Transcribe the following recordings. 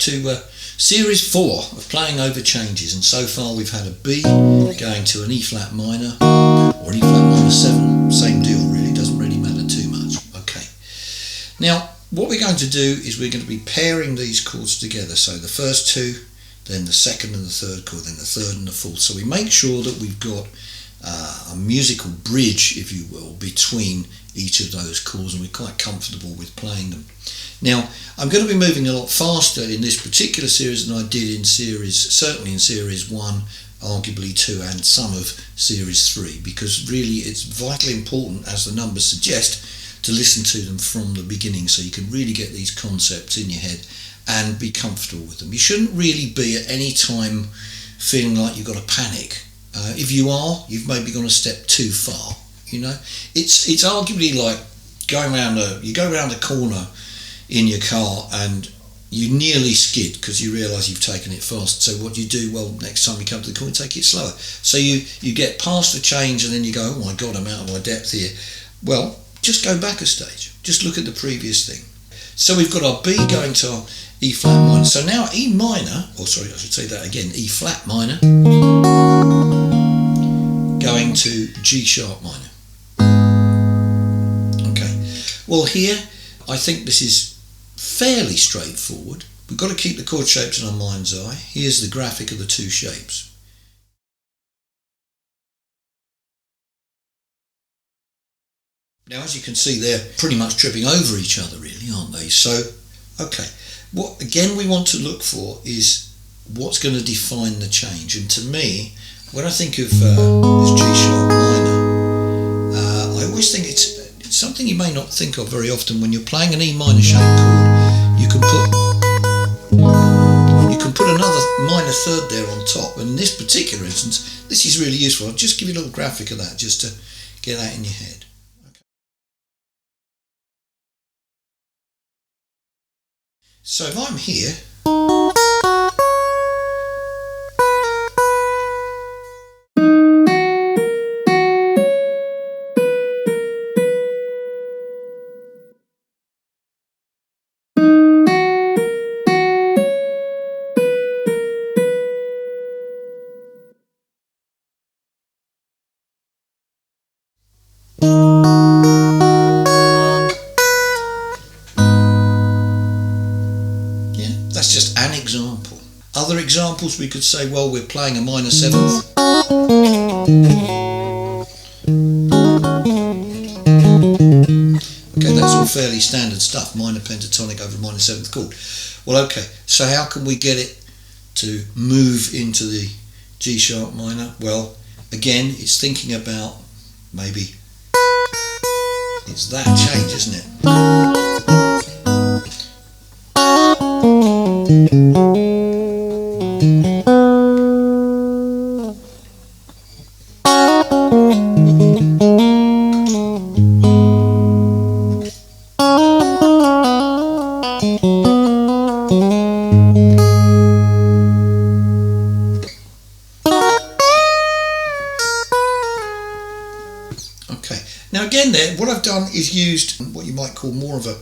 to series 4 of playing over changes, and so far we've had a B going to an E flat minor or an E flat minor 7, same deal really, doesn't really matter too much. Okay, now what we're going to do is we're going to be pairing these chords together, so the first two, then the second and the third chord, then the third and the fourth, so we make sure that we've got a musical bridge, if you will, between each of those chords, and we're quite comfortable with playing them. Now, I'm going to be moving a lot faster in this particular series than I did in certainly in series 1, arguably 2, and some of series 3, because really it's vitally important, as the numbers suggest, to listen to them from the beginning so you can really get these concepts in your head and be comfortable with them. You shouldn't really be at any time feeling like you've got to panic. If you are, you've maybe gone a step too far. You know, it's arguably like you go around a corner in your car and you nearly skid because you realise you've taken it fast. So what do you do? Well, next time you come to the corner, take it slower. So you get past the change and then you go, oh my God, I'm out of my depth here. Well, just go back a stage. Just look at the previous thing. So we've got our B going to our E flat minor. So now E minor, or sorry, I should say that again, E flat minor, going to G sharp minor. Okay, well here I think this is fairly straightforward. We've got to keep the chord shapes in our mind's eye. Here's the graphic of the two shapes. Now as you can see, they're pretty much tripping over each other really, aren't they? So, okay, what again we want to look for is what's going to define the change. And to me, when I think of this G sharp minor, I always think it's something you may not think of very often. When you're playing an E minor shape chord, you can put another minor third there on top. And in this particular instance, this is really useful. I'll just give you a little graphic of that just to get that in your head. Okay. So if I'm here, that's just an example. Other examples we could say, well, we're playing a minor 7th. Okay, that's all fairly standard stuff, minor pentatonic over a minor 7th chord. Well, okay, so how can we get it to move into the G sharp minor? Well, again, it's thinking about maybe it's that change, isn't it? Okay, now again there, what I've done is used what you might call more of a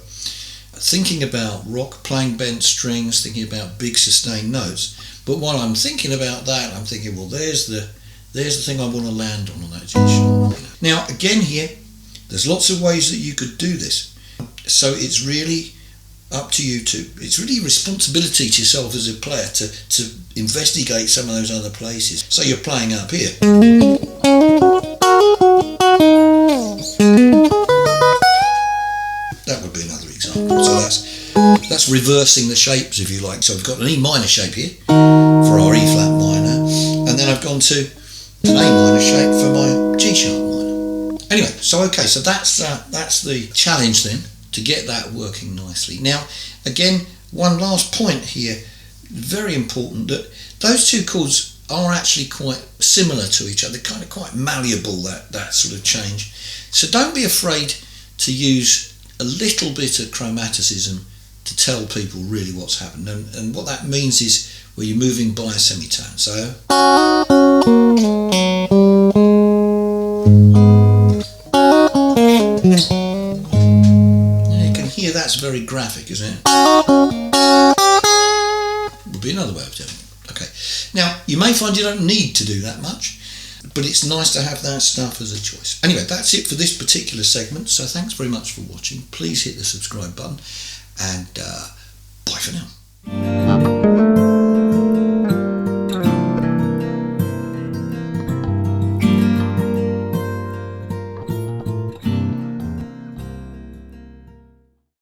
thinking about rock, playing bent strings, thinking about big sustained notes. But while I'm thinking about that, I'm thinking, well, there's the thing I want to land on that G sharp. Now again here, there's lots of ways that you could do this. So it's really up to you it's really a responsibility to yourself as a player to investigate some of those other places. So you're playing up here. That would be another example. So that's reversing the shapes, if you like. So I've got an E minor shape here for our E flat minor, and then I've gone to an A minor shape for my G sharp minor. Anyway, so okay, so that's the challenge then, to get that working nicely. Now, again, one last point here, very important, that those two chords are actually quite similar to each other, kind of quite malleable, that sort of change. So don't be afraid to use a little bit of chromaticism to tell people really what's happened. And what that means is where you're moving by a semitone. So you can hear that's very graphic, isn't it? could be another way of doing it. Okay, now you may find you don't need to do that much, but it's nice to have that stuff as a choice. Anyway, that's it for this particular segment, so thanks very much for watching. Please hit the subscribe button, and bye for now.